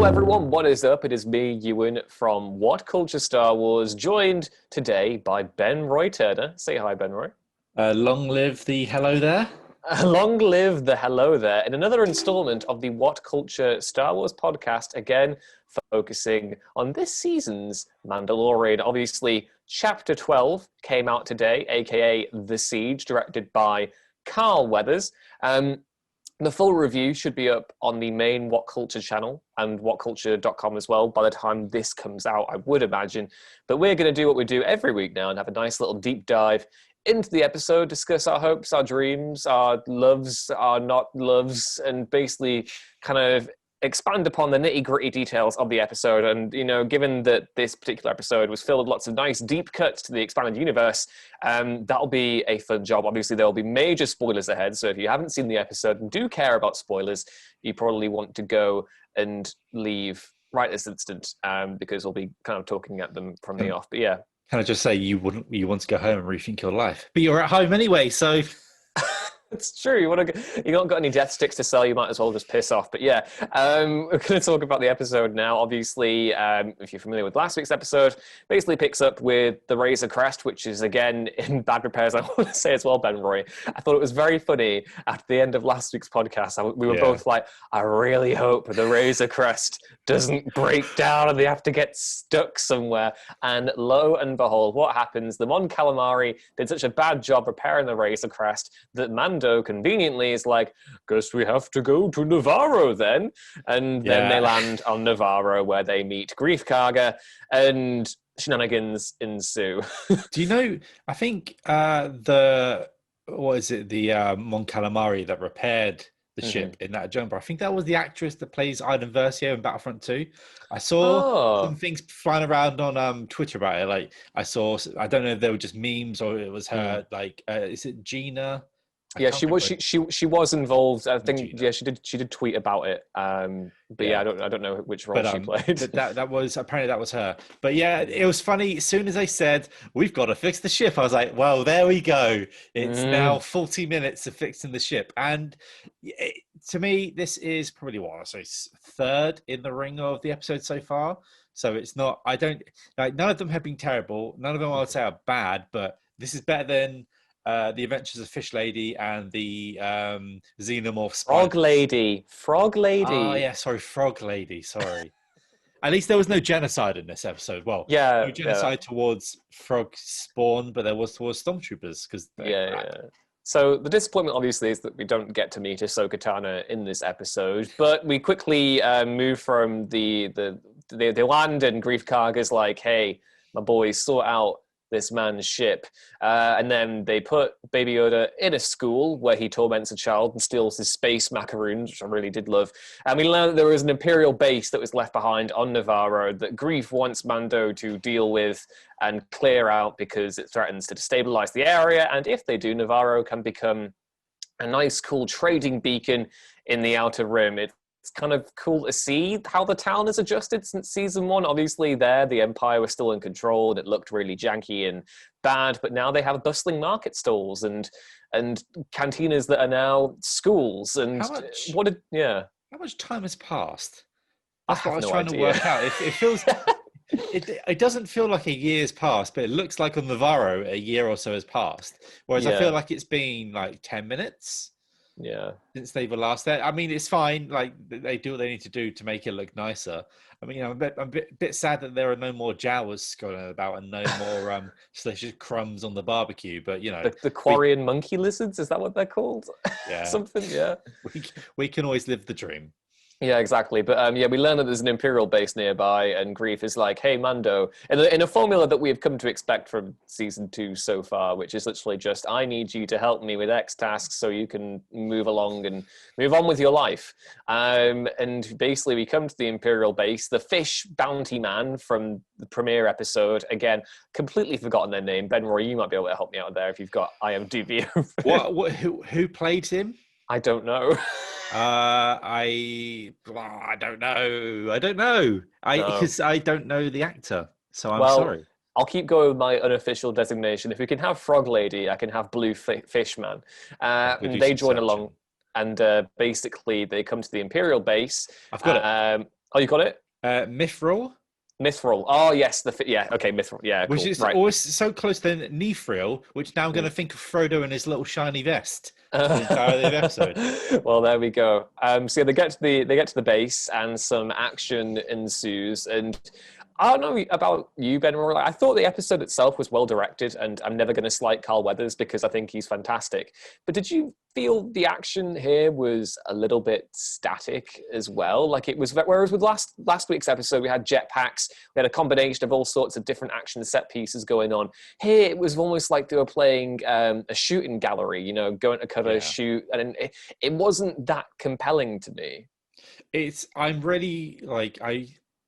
everyone, what is up? It is me, Ewan, from What Culture Star Wars, joined today by Ben Roy Turner. Say hi, Ben Roy. Long live the hello there. Long live the hello there in another installment of the What Culture Star Wars podcast, again focusing on this season's Mandalorian. Obviously, Chapter 12 came out today, aka The Siege, directed by Carl Weathers. The full review should be up on the main What Culture channel and whatculture.com as well by the time this comes out, I would imagine. But we're going to do what we do every week now and have a nice little deep dive into the episode, discuss our hopes, our dreams, our loves, our not loves, and basically kind of expand upon the nitty-gritty details of the episode. And, you know, given that this particular episode was filled with lots of nice deep cuts to the expanded universe, that'll be a fun job. Obviously, there will be major spoilers ahead, so if you haven't seen the episode and do care about spoilers, you probably want to go and leave right this instant, because we'll be kind of talking at them from the off. But yeah. Can I just say you want to go home and rethink your life, but you're at home anyway, so It's true. You don't got any death sticks to sell, you might as well just piss off. But yeah, we're going to talk about the episode now. Obviously, if you're familiar with last week's episode, basically picks up with the Razor Crest, which is again in bad repairs. I want to say as well, Ben Roy. I thought it was very funny at the end of last week's podcast. We were both like, I really hope the Razor Crest doesn't break down and they have to get stuck somewhere. And lo and behold, what happens? The Mon Calamari did such a bad job repairing the Razor Crest that Mando conveniently is like, guess we have to go to Navarro then. And then they land on Navarro where they meet Grief Karga and shenanigans ensue. Do you know, I think Mon Calamari that repaired the ship in that jumper, I think that was the actress that plays Iden Versio in Battlefront 2. I saw some things flying around on Twitter about it. Like I don't know if they were just memes or it was her, like, is it Gina? Yeah, she was involved. I think she did tweet about it. But I don't know which role she played. That was her. But yeah, it was funny. As soon as they said we've got to fix the ship, I was like, well, there we go. It's now 40 minutes of fixing the ship, and to me, this is probably what I say third in the ring of the episode so far. So it's not. I don't like. None of them have been terrible. None of them I would say are bad, but this is better than The Adventures of Fish Lady and the Xenomorph Frog Lady. Oh, yeah, sorry, Frog Lady, sorry. At least there was no genocide in this episode. Well, no genocide towards frog spawn, but there was towards stormtroopers. So the disappointment, obviously, is that we don't get to meet Ahsoka Tano in this episode, but we quickly move from the land, and Grief Karga's like, hey, my boys, sort out this man's ship. And then they put Baby Yoda in a school where he torments a child and steals his space macaroons, which I really did love. And we learned that there was an Imperial base that was left behind on Navarro that Grief wants Mando to deal with and clear out because it threatens to destabilize the area. And if they do, Navarro can become a nice, cool trading beacon in the Outer Rim. It's kind of cool to see how the town has adjusted since season 1. Obviously, the Empire was still in control and it looked really janky and bad, but now they have bustling market stalls and cantinas that are now schools. And how much time has passed? That's what I was trying to work out. It feels. It doesn't feel like a year's passed, but it looks like on Navarro a year or so has passed. Whereas I feel like it's been like 10 minutes. Yeah. Since they were last there. I mean, it's fine. Like, they do what they need to do to make it look nicer. I mean, I'm a bit sad that there are no more Jawas going about and no more delicious crumbs on the barbecue. But, you know. The Quarian monkey lizards, is that what they're called? Yeah. Something, yeah. We can always live the dream. Yeah, exactly. But we learn that there's an Imperial base nearby, and Grief is like, hey, Mando, in a formula that we've come to expect from season 2 so far, which is literally just, I need you to help me with X tasks so you can move along and move on with your life. And basically we come to the Imperial base. The fish bounty man from the premiere episode, again, completely forgotten their name. Ben Roy, you might be able to help me out there if you've got IMDb. Who played him? I don't know. I don't know. Because I don't know the actor, so I'm sorry. I'll keep going with my unofficial designation. If we can have Frog Lady, I can have Blue Fishman. And they join along, and basically they come to the Imperial base. I've got it. Oh, you got it? Mithril, Mithril. Oh, yes. Yeah. Okay. Mithril. Yeah. which Cool. is Right. always so close to Nithril, which now I'm going to think of Frodo in his little shiny vest for the entirety of the episode. Well, there we go. So yeah, they get to the base, and some action ensues. And I don't know about you, Ben. I thought the episode itself was well directed, and I'm never going to slight Carl Weathers because I think he's fantastic. But did you feel the action here was a little bit static as well? Like it was, whereas with last week's episode we had jetpacks, we had a combination of all sorts of different action set pieces going on. Here it was almost like they were playing a shooting gallery, going to cover, shoot, and it wasn't that compelling to me. I'm really like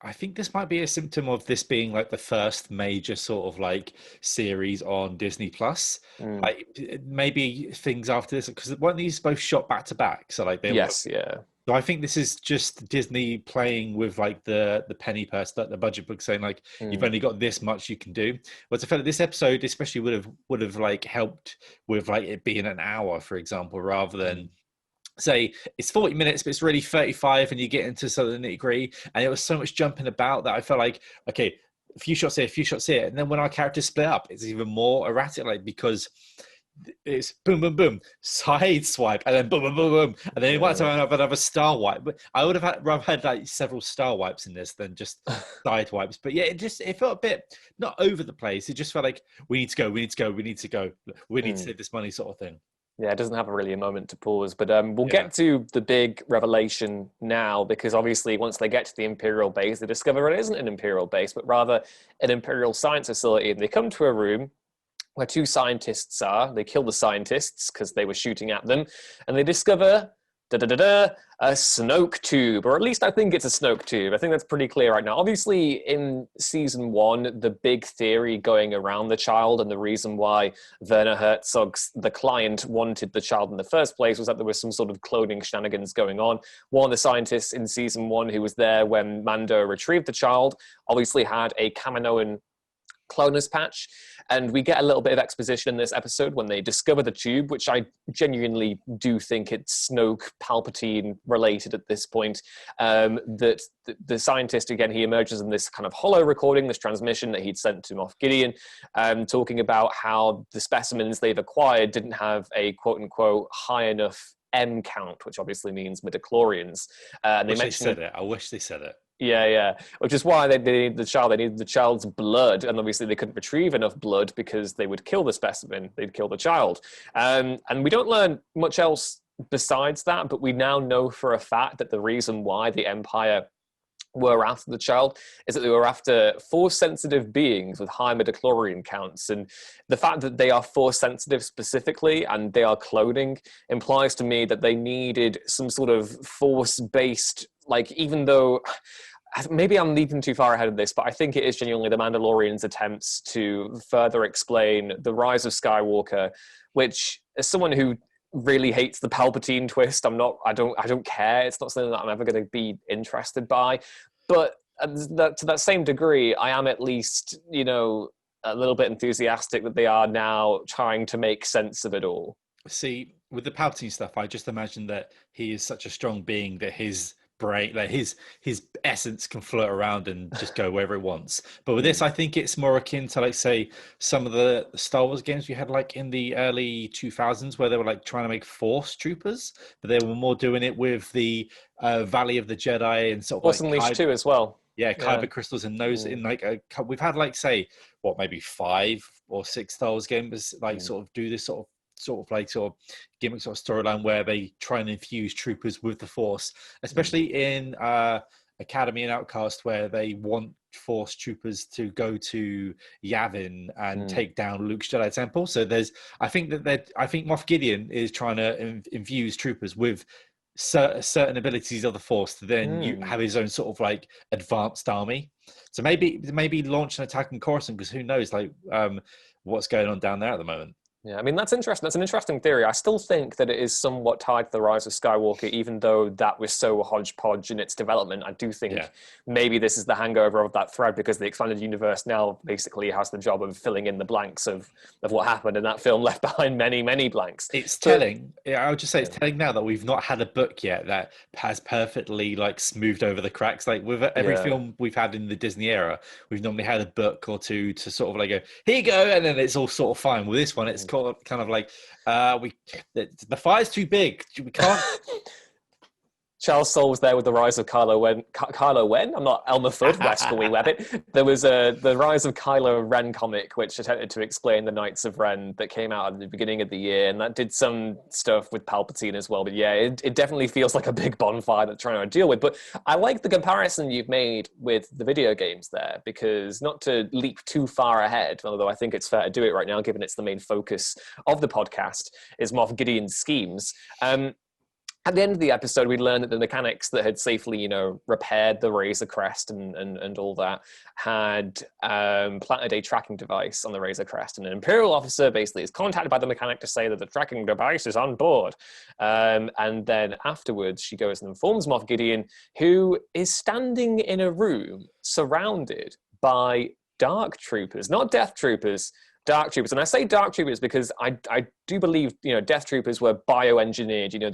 I think this might be a symptom of this being like the first major sort of like series on Disney Plus. Like maybe things after this, because weren't these both shot back to back? So like they Yes, yeah. So I think this is just Disney playing with like the penny purse, the budget book, saying like you've only got this much you can do. Whereas I felt like this episode especially would have like helped with like it being an hour, for example, rather than say it's 40 minutes but it's really 35 and you get into sort of the nitty-gritty, and it was so much jumping about that I felt like, okay, a few shots here, a few shots here, and then when our characters split up it's even more erratic, like because it's boom boom boom side swipe and then boom boom boom boom, and then one time I've another star wipe. But I would have rather had like several star wipes in this than just side wipes. But yeah, it felt a bit not over the place. It just felt like we need to go, we need to go, we need to go, we need to save this money sort of thing. Yeah, it doesn't have really a moment to pause, but we'll get to the big revelation now, because obviously once they get to the Imperial base, they discover it isn't an Imperial base, but rather an Imperial science facility. And they come to a room where two scientists are. They kill the scientists because they were shooting at them, and they discover a Snoke tube, or at least I think it's a Snoke tube. I think that's pretty clear right now. Obviously, in season one, the big theory going around the child and the reason why Werner Herzog's The Client wanted the child in the first place was that there was some sort of cloning shenanigans going on. One of the scientists in season one who was there when Mando retrieved the child obviously had a Kaminoan clonus patch, and we get a little bit of exposition in this episode when they discover the tube, which I genuinely do think it's Snoke Palpatine related at this point. That the scientist, again, he emerges in this kind of hollow recording, this transmission that he'd sent to Moff Gideon, talking about how the specimens they've acquired didn't have a quote-unquote high enough M count, which obviously means midichlorians. And they mentioned it. I wish they said it. Yeah. Which is why they needed the child. They needed the child's blood, and obviously they couldn't retrieve enough blood because they would kill the specimen. They'd kill the child. And we don't learn much else besides that, but we now know for a fact that the reason why the Empire were after the child is that they were after force-sensitive beings with high midichlorian counts. And the fact that they are force-sensitive specifically and they are cloning implies to me that they needed some sort of force-based, like, even though maybe I'm leaping too far ahead of this, but I think it is genuinely the Mandalorian's attempts to further explain the rise of Skywalker, which, as someone who really hates the Palpatine twist, I don't care. It's not something that I'm ever going to be interested by. But to that same degree, I am at least, a little bit enthusiastic that they are now trying to make sense of it all. See, with the Palpatine stuff, I just imagine that he is such a strong being that his brain, like his essence can float around and just go wherever it wants. But with this, I think it's more akin to, like, say, some of the Star Wars games we had like in the early 2000s where they were like trying to make Force troopers, but they were more doing it with the Valley of the Jedi and sort of Force like Unleashed 2 as well. Yeah, kyber crystals and those in like we've had like, say, maybe 5 or 6 Star Wars games like sort of do this sort of gimmick sort of storyline where they try and infuse troopers with the Force, especially in Academy and Outcast, where they want Force troopers to go to Yavin and take down Luke's Jedi Temple. So I think Moff Gideon is trying to infuse troopers with certain abilities of the Force to then you have his own sort of like advanced army. So maybe launch an attack on Coruscant, because who knows, like what's going on down there at the moment. Yeah, I mean, that's interesting. That's an interesting theory. I still think that it is somewhat tied to the rise of Skywalker, even though that was so hodgepodge in its development. I do think Yeah. maybe this is the hangover of that thread, because the expanded universe now basically has the job of filling in the blanks of what happened, and that film left behind many, many blanks. It's But telling. Yeah, I would just say it's yeah, telling now that we've not had a book yet that has perfectly like smoothed over the cracks. Like with every yeah. film we've had in the Disney era, we've normally had a book or two to sort of like go, here you go, and then it's all sort of fine. With this one, it's kind of like we the fire's too big. We can't. Charles Soule was there with the rise of Kylo Ren. Kylo Ren? I'm not Elmer Fudd, Wesker We Webbit. There was the rise of Kylo Ren comic, which attempted to explain the Knights of Ren that came out at the beginning of the year, and that did some stuff with Palpatine as well. But yeah, it definitely feels like a big bonfire that they're trying to deal with. But I like the comparison you've made with the video games there, because not to leap too far ahead, although I think it's fair to do it right now, given it's the main focus of the podcast, is Moff Gideon's schemes. At the end of the episode, we learned that the mechanics that had safely, repaired the Razor Crest and all that had planted a tracking device on the Razor Crest. And an Imperial officer basically is contacted by the mechanic to say that the tracking device is on board. And then afterwards, she goes and informs Moff Gideon, who is standing in a room surrounded by dark troopers, not death troopers, dark troopers. And I say dark troopers because I do believe death troopers were bioengineered.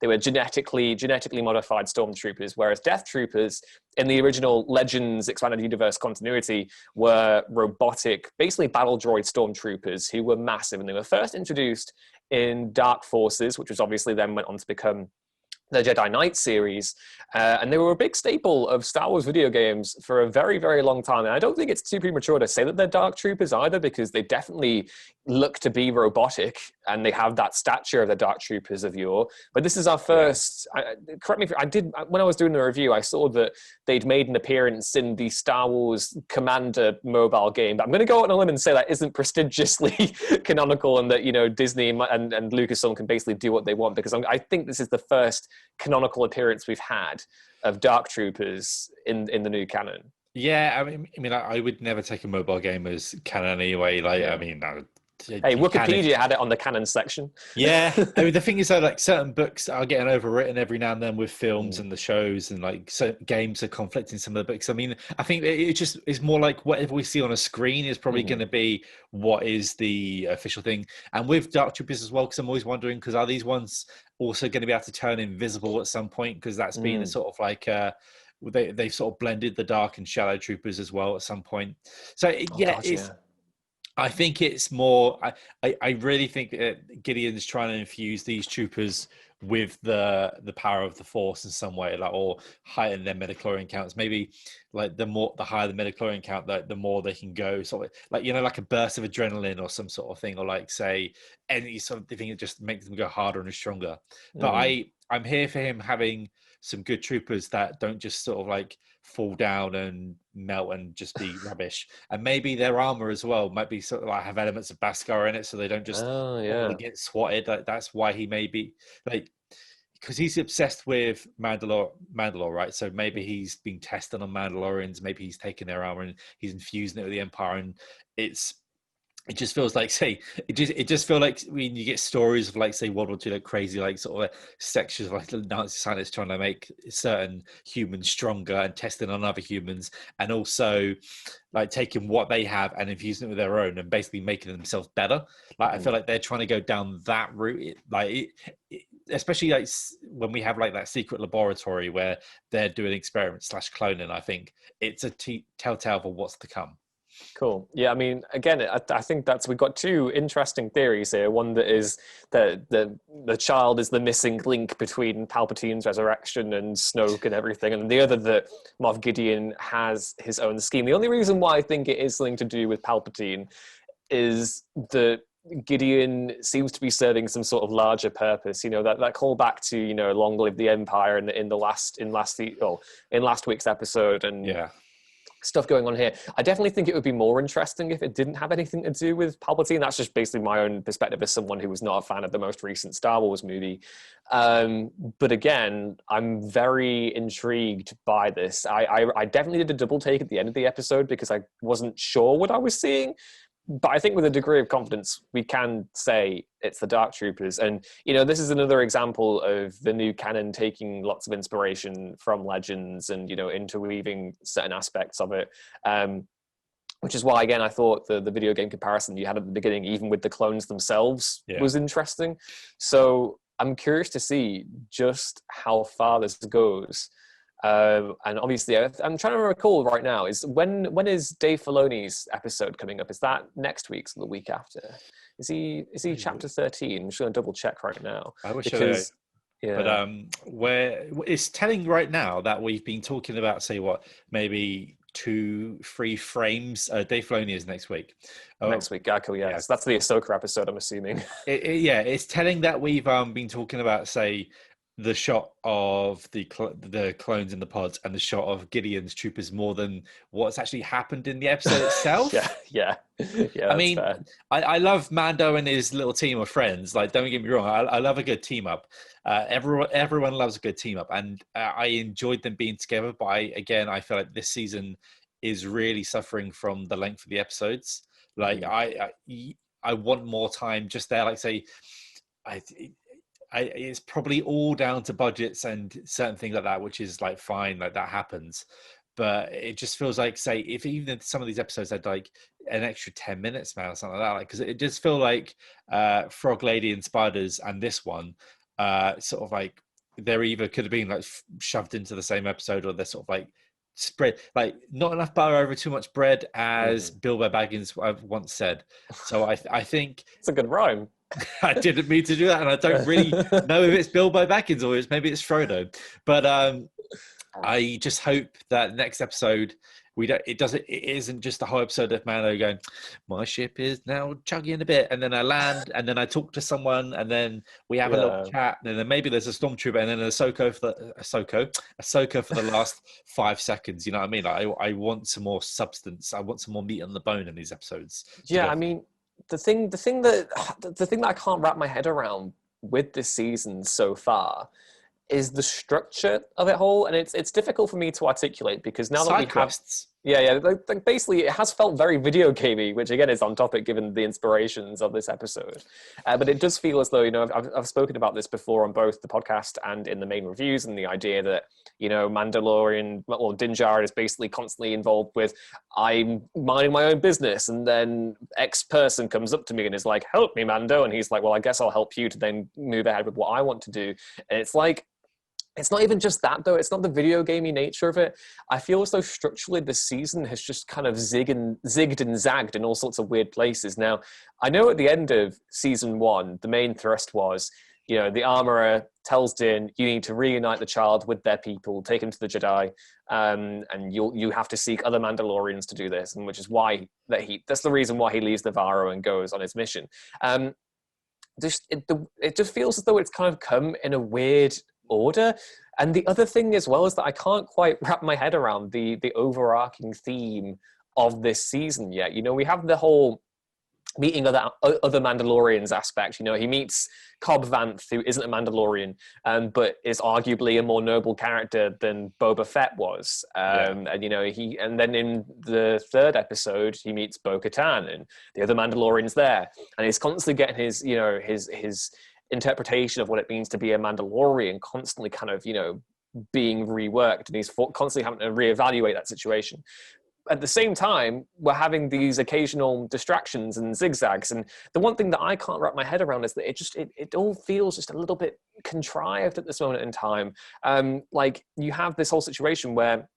They were genetically modified stormtroopers, whereas death troopers in the original Legends expanded universe continuity were robotic, basically battle droid stormtroopers who were massive, and they were first introduced in Dark Forces, which was obviously then went on to become the Jedi Knight series, and they were a big staple of Star Wars video games for a very, very long time. And I don't think it's too premature to say that they're dark troopers either, because they definitely look to be robotic, and they have that stature of the dark troopers of yore. But this is our first. Correct me if I did when I was doing the review. I saw that they'd made an appearance in the Star Wars Commander mobile game. But I'm going to go out on a limb and say that isn't prestigiously canonical, and that Disney and Lucasfilm can basically do what they want, because I think this is the first canonical appearance we've had of dark troopers in the new canon. Yeah, I mean, I would never take a mobile game as canon anyway. Like, yeah. I mean, hey, Wikipedia had it on the canon section. Yeah, I mean, the thing is though, like certain books are getting overwritten every now and then with films and the shows, and like certain games are conflicting some of the books. I mean, I think it just is more like whatever we see on a screen is probably going to be what is the official thing. And with Dark Troopers as well, because I'm always wondering, because are these ones also going to be able to turn invisible at some point? Because that's been a sort of like they've sort of blended the Dark and Shadow Troopers as well at some point. So I think it's more. I really think that Gideon's trying to infuse these troopers with the power of the Force in some way, like, or heighten their midichlorian counts. Maybe like the higher the midichlorian count, the more they can go. Sort of like like a burst of adrenaline or some sort of thing, or like say any sort of thing that just makes them go harder and stronger. But I'm here for him having some good troopers that don't just sort of like fall down and melt and just be rubbish. And maybe their armor as well might be sort of like have elements of Beskar in it, so they don't just all get swatted. Like that's why he may be like, because he's obsessed with Mandalore, right? So maybe he's been tested on Mandalorians. Maybe he's taken their armor and he's infusing it with the Empire, and it just feels like, say, it just feels like when you get stories of like, say, World War II, like crazy, like sort of sections of like Nazi scientists trying to make certain humans stronger and testing on other humans, and also like taking what they have and infusing it with their own and basically making themselves better. Like I feel like they're trying to go down that route, especially like when we have like that secret laboratory where they're doing experiments / cloning. I think it's a telltale for what's to come. Cool. Yeah, I mean, again, I think we've got two interesting theories here. One that is that the child is the missing link between Palpatine's resurrection and Snoke and everything, and the other that Moff Gideon has his own scheme. The only reason why I think it is something to do with Palpatine is that Gideon seems to be serving some sort of larger purpose. That call back to long live the Empire in last week's episode, and stuff going on here. I definitely think it would be more interesting if it didn't have anything to do with Palpatine. That's just basically my own perspective as someone who was not a fan of the most recent Star Wars movie. But again, I'm very intrigued by this. I definitely did a double take at the end of the episode because I wasn't sure what I was seeing. but I think with a degree of confidence, we can say it's the Dark Troopers. And, you know, this is another example of the new canon taking lots of inspiration from Legends and, you know, interweaving certain aspects of it. Which is why, again, I thought the video game comparison you had at the beginning, even with the clones themselves, was interesting. So I'm curious to see just how far this goes. And obviously, I'm trying to recall right now, when is Dave Filoni's episode coming up? Is that next week's or the week after? Is he chapter 13? I'm just going to double check right now. I wish but where it's telling right now that we've been talking about, say what, maybe 2-3 frames. Dave Filoni is next week. Next week, Gakko, yeah. So that's the Ahsoka episode, I'm assuming. It's telling that we've been talking about, say, the shot of the clones in the pods and the shot of Gideon's troopers more than what's actually happened in the episode itself. yeah. I mean, I love Mando and his little team of friends. Like, don't get me wrong, I love a good team up. Everyone loves a good team up, and I enjoyed them being together. But I feel like this season is really suffering from the length of the episodes. Like, I want more time just there. Like, say, it's probably all down to budgets and certain things like that, which is like fine, like that happens. But it just feels like, say, if even some of these episodes had like an extra 10 minutes, man, or something like that, because it just feel like Frog Lady and Spiders and this one, sort of like they're either could have been like shoved into the same episode, or they're sort of like spread, like not enough butter over too much bread, as Bilbo Baggins once said. So I think it's a good rhyme. I didn't mean to do that, and I don't really know if it's Bilbo Baggins or maybe it's Frodo. But I just hope that next episode it isn't just a whole episode of Mando going, my ship is now chugging a bit, and then I land, and then I talk to someone, and then we have a little chat, and then maybe there's a stormtrooper, and then Ahsoka for the last 5 seconds. You know what I mean? I want some more substance. I want some more meat on the bone in these episodes. Yeah, I mean, the thing that I can't wrap my head around with this season so far is the structure of it whole, and it's difficult for me to articulate, because now that we have like basically it has felt very video gamey, which again is on topic given the inspirations of this episode, but it does feel as though, you know, I've spoken about this before on both the podcast and in the main reviews, and the idea that, you know, Mandalorian, well, Din Djarin is basically constantly involved with, I'm minding my own business, and then X person comes up to me and is like, help me, Mando, and he's like, well, I guess I'll help you to then move ahead with what I want to do. And it's like, it's not even just that, though. It's not the video gamey nature of it. I feel as though structurally this season has just kind of zigged and zagged in all sorts of weird places. Now, I know at the end of season 1, the main thrust was, you know, the armorer tells Din, you need to reunite the child with their people, take him to the Jedi, and you have to seek other Mandalorians to do this, and which is why that's the reason why he leaves Navarro and goes on his mission. It just feels as though it's kind of come in a weird order. And the other thing as well is that I can't quite wrap my head around the overarching theme of this season yet. You know, we have the whole meeting other Mandalorians aspect. You know, he meets Cobb Vanth, who isn't a Mandalorian, but is arguably a more noble character than Boba Fett was. And you know, and then in the 3rd episode, he meets Bo-Katan and the other Mandalorians there, and he's constantly getting his interpretation of what it means to be a Mandalorian constantly kind of, you know, being reworked, and he's constantly having to reevaluate that situation. At the same time, we're having these occasional distractions and zigzags, and the one thing that I can't wrap my head around is that it all feels just a little bit contrived at this moment in time. Like, you have this whole situation where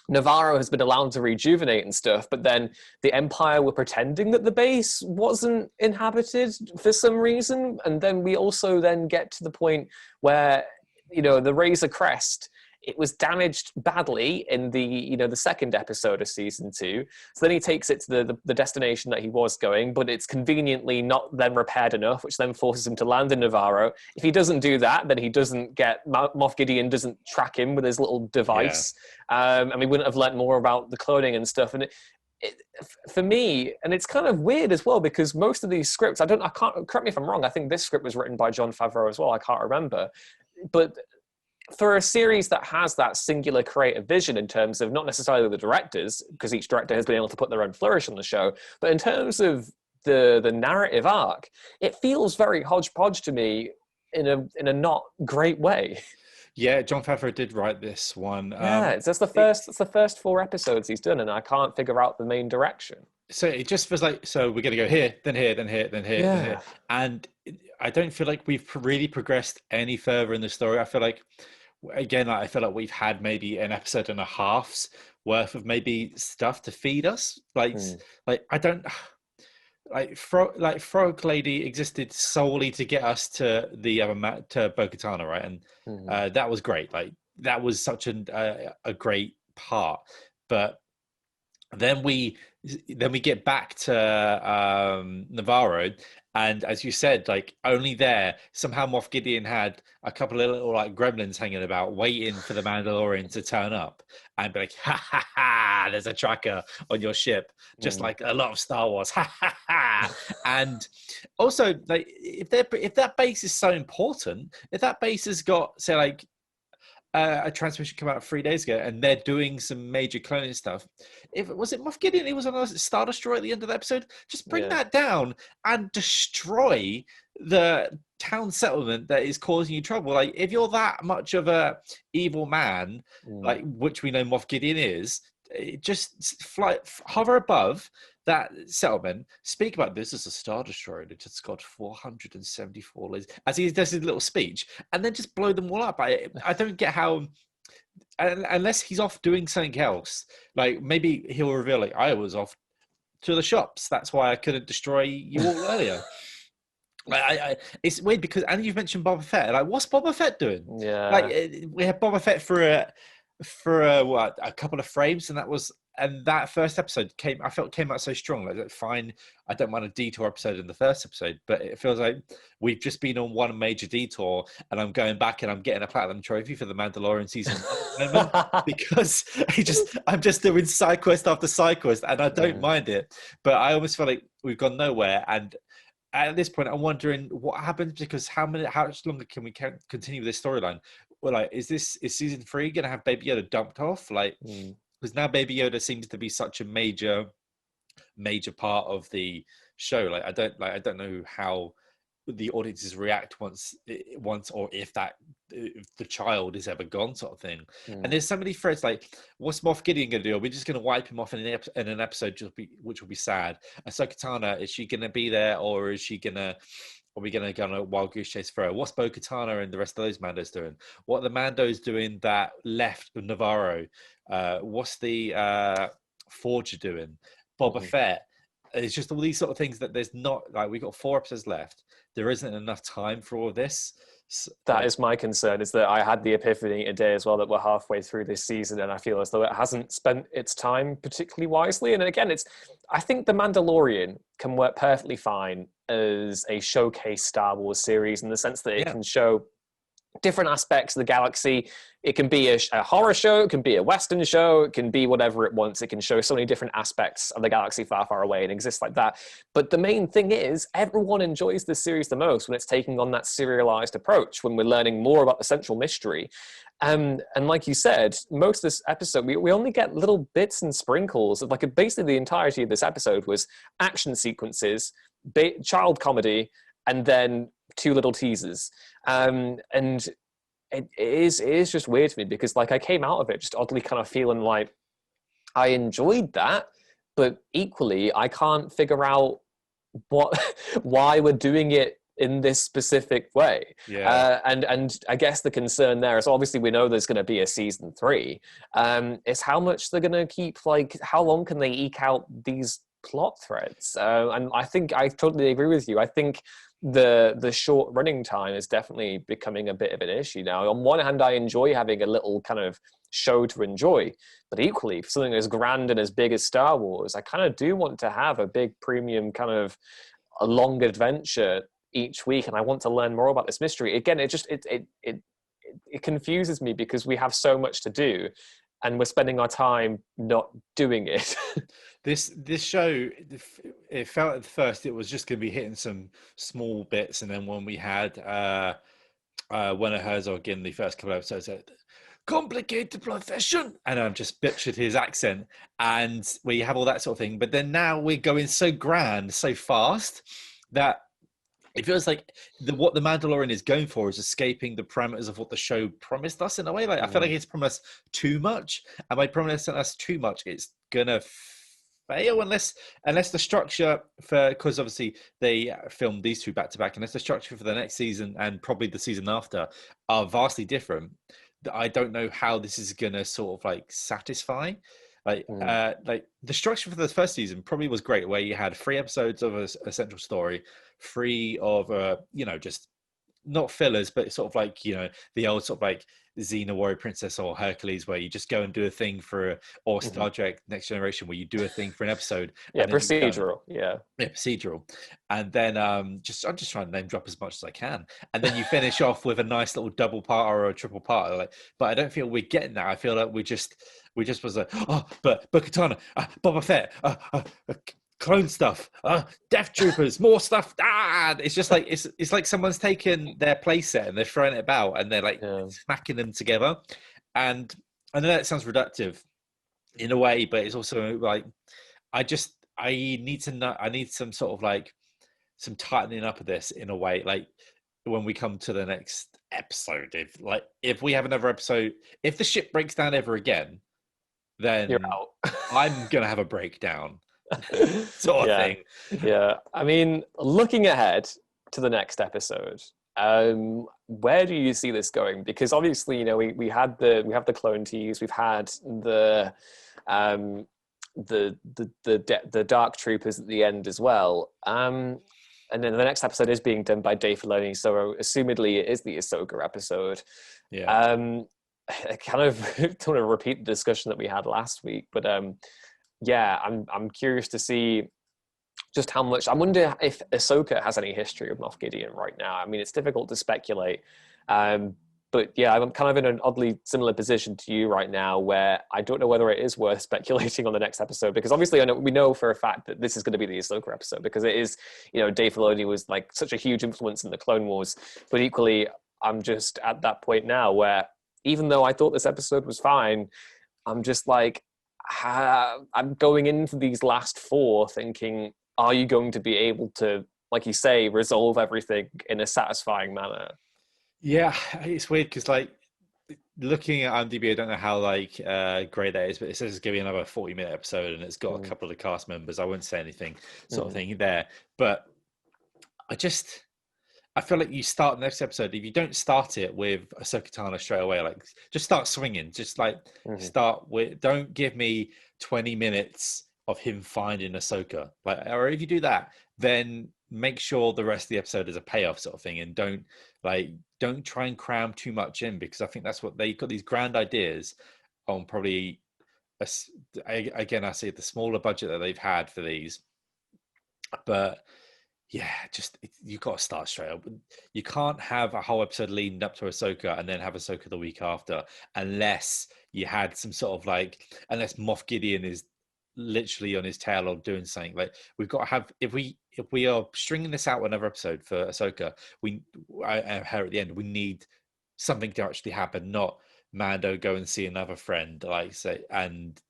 Navarro has been allowed to rejuvenate and stuff, but then the Empire were pretending that the base wasn't inhabited for some reason. And then we also then get to the point where, you know, the Razor Crest, it was damaged badly in the, you know, the 2nd episode of season 2. So then he takes it to the destination that he was going, but it's conveniently not then repaired enough, which then forces him to land in Navarro. If he doesn't do that, then he doesn't get, Moff Gideon doesn't track him with his little device. And we wouldn't have learnt more about the cloning and stuff. And for me, and it's kind of weird as well, because most of these scripts, I can't, correct me if I'm wrong, I think this script was written by Jon Favreau as well, I can't remember. But for a series that has that singular creative vision in terms of not necessarily the directors, because each director has been able to put their own flourish on the show, but in terms of the narrative arc, it feels very hodgepodge to me in a not great way. Yeah, Jon Favreau did write this one. Yeah, that's the first 4 episodes he's done, and I can't figure out the main direction. So it just feels like, so we're going to go here, then here, then here, then here, then here. And I don't feel like we've really progressed any further in the story. I feel like, again, I feel like we've had maybe an episode and a half's worth of maybe stuff to feed us. Like I don't... Like Frog Lady existed solely to get us to the other to Bo-Katan, right? And that was great. Like that was such a great part. But then we get back to Navarro, and as you said, like only there somehow Moff Gideon had a couple of little like gremlins hanging about, waiting for the Mandalorian to turn up and be like, ha ha ha! There's a tracker on your ship, just like a lot of Star Wars, ha ha ha! And also, like if that base is so important, if that base has got say like a transmission come out 3 days ago, and they're doing some major cloning stuff. If was it Moff Gideon? He was on a Star Destroyer at the end of the episode. Just bring that down and destroy the town settlement that is causing you trouble. Like if you're that much of a evil man, like which we know Moff Gideon is, just hover above that settlement, speak about this as a Star Destroyer and it's got 474 lasers, as he does his little speech, and then just blow them all up. I don't get how, unless he's off doing something else, like maybe he'll reveal like I was off to the shops, that's why I couldn't destroy you all earlier. It's weird because, and you've mentioned Boba Fett, like what's Boba Fett doing? Like we had Boba Fett for a couple of frames, and that first episode came out so strong. Like fine, I don't mind a detour episode in the first episode, but it feels like we've just been on one major detour, and I'm going back and I'm getting a platinum trophy for the Mandalorian season 1 because I'm just doing side quest after side quest, and I don't mind it, but I almost feel like we've gone nowhere. And at this point, I'm wondering what happens, because how much longer can we continue this storyline? Well, like, is season 3 going to have Baby Yoda dumped off? Like, because now Baby Yoda seems to be such a major part of the show. Like, I don't know how the audiences react once, or if the child is ever gone, sort of thing. And there's so many threads. Like, what's Moff Gideon going to do? Are we just going to wipe him off in an episode, which will be sad? Ahsoka Tano, is she going to be there, or is she going to? Are we going to go on a wild goose chase for her? What's Bo-Katan and the rest of those Mandos doing? What are the Mandos doing that left Navarro? What's the Forger doing? Boba Fett? It's just all these sort of things that there's not, like, we've got 4 episodes left. There isn't enough time for all of this. That is my concern, is that I had the epiphany today as well, that we're halfway through this season and I feel as though it hasn't spent its time particularly wisely. And again, I think The Mandalorian can work perfectly fine as a showcase Star Wars series, in the sense that it can show different aspects of the galaxy. It can be a horror show, it can be a Western show, it can be whatever it wants. It can show so many different aspects of the galaxy far, far away and exist like that. But the main thing is, everyone enjoys this series the most when it's taking on that serialized approach, when we're learning more about the central mystery. And like you said, most of this episode, we only get little bits and sprinkles of, like, basically the entirety of this episode was action sequences, child comedy, and then 2 little teasers. And it is just weird to me, because, like, I came out of it just oddly kind of feeling like I enjoyed that, but equally I can't figure out why we're doing it in this specific way. And I guess the concern there is, obviously we know there's going to be a season 3, is how much they're going to keep, like, how long can they eke out these plot threads? And I think I totally agree with you. I think the short running time is definitely becoming a bit of an issue now. On one hand, I enjoy having a little kind of show to enjoy, but equally, for something as grand and as big as Star Wars, I kind of do want to have a big premium kind of a long adventure each week, and I want to learn more about this mystery. Again, it confuses me, because we have so much to do and we're spending our time not doing it. This show, it felt at first it was just going to be hitting some small bits, and then when we had Werner Herzog in the first couple of episodes said, complicated profession, and I've just butchered his accent, and we have all that sort of thing. But then now we're going so grand, so fast, that it feels like what the Mandalorian is going for is escaping the parameters of what the show promised us in a way. Like I feel like it's promised too much, and by promising us too much, it's gonna fail unless the structure for, because obviously they filmed these two back to back, unless the structure for the next season and probably the season after are vastly different. I don't know how this is gonna sort of like satisfy. Like the structure for the first season probably was great, where you had 3 episodes of a central story, 3 of just not fillers, but sort of like the old sort of like Xena Warrior Princess or Hercules, where you just go and do a thing for, or Star Trek Next Generation, where you do a thing for an episode. Yeah, procedural. Yeah, procedural. And then I'm just trying to name drop as much as I can, and then you finish off with a nice little double part or a triple part. Like, but I don't feel we're getting that. I feel like we just was like, but Bo-Katan, Boba Fett, clone stuff, Death Troopers, more stuff. It's just like it's like someone's taken their playset and they're throwing it about and they're like smacking them together. And I know that sounds reductive in a way, but it's also like I need to know. I need some sort of like some tightening up of this in a way. Like when we come to the next episode, if we have another episode, if the ship breaks down ever again, then you're out. I'm gonna have a breakdown. Sort of thing. Yeah. I mean, looking ahead to the next episode, where do you see this going? Because obviously, we have the clone tease, we've had the Dark Troopers at the end as well. And then the next episode is being done by Dave Filoni, so assumedly it is the Ahsoka episode. Yeah. I kind of don't want to repeat the discussion that we had last week, but yeah, I'm curious to see just how much. I wonder if Ahsoka has any history of Moff Gideon right now. I mean, it's difficult to speculate, but yeah, I'm kind of in an oddly similar position to you right now, where I don't know whether it is worth speculating on the next episode, because obviously we know for a fact that this is going to be the Ahsoka episode, because it is, Dave Filoni was like such a huge influence in the Clone Wars, but equally, I'm just at that point now where even though I thought this episode was fine, I'm just like, I'm going into these last 4 thinking, are you going to be able to, like you say, resolve everything in a satisfying manner? Yeah, it's weird because like looking at IMDb, I don't know how great that is, but it says it's going to be another 40-minute episode and it's got a couple of the cast members. I wouldn't say anything sort of thing there, but I feel like you start the next episode. If you don't start it with Ahsoka Tano straight away, like just start swinging. Just like start with. Don't give me 20 minutes of him finding Ahsoka. Like, or if you do that, then make sure the rest of the episode is a payoff sort of thing, and don't try and cram too much in, because I think that's what they got, these grand ideas on probably. Again, I see the smaller budget that they've had for these, but. Yeah, you got to start straight up. You can't have a whole episode leading up to Ahsoka and then have Ahsoka the week after, unless you had some sort of unless Moff Gideon is literally on his tail or doing something. Like we've got to have, if we are stringing this out another episode for Ahsoka, her at the end, we need something to actually happen, not Mando go and see another friend, and.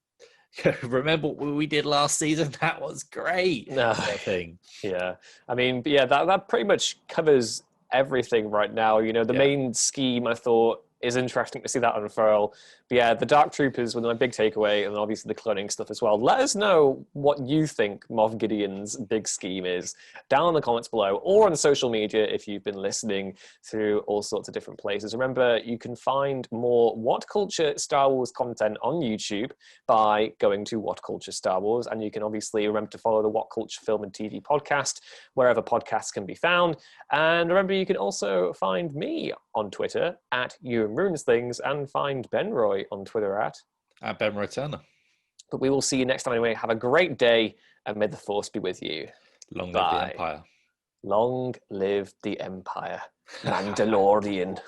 Remember what we did last season? That was great. No. Thing. Yeah. I mean, yeah, that pretty much covers everything right now. The main scheme, I thought, is interesting to see that unfurl. But yeah, the Dark Troopers were my big takeaway, and obviously the cloning stuff as well. Let us know what you think Moff Gideon's big scheme is down in the comments below, or on social media if you've been listening through all sorts of different places. Remember, you can find more What Culture Star Wars content on YouTube by going to What Culture Star Wars, and you can obviously remember to follow the What Culture Film and TV podcast wherever podcasts can be found. And remember, you can also find me on Twitter at Ewan Ruins Things, and find Ben Roy on Twitter at Ben Roy Turner. But we will see you next time anyway. Have a great day, and may the Force be with you. Long live the Empire. Long live the Empire. Mandalorian.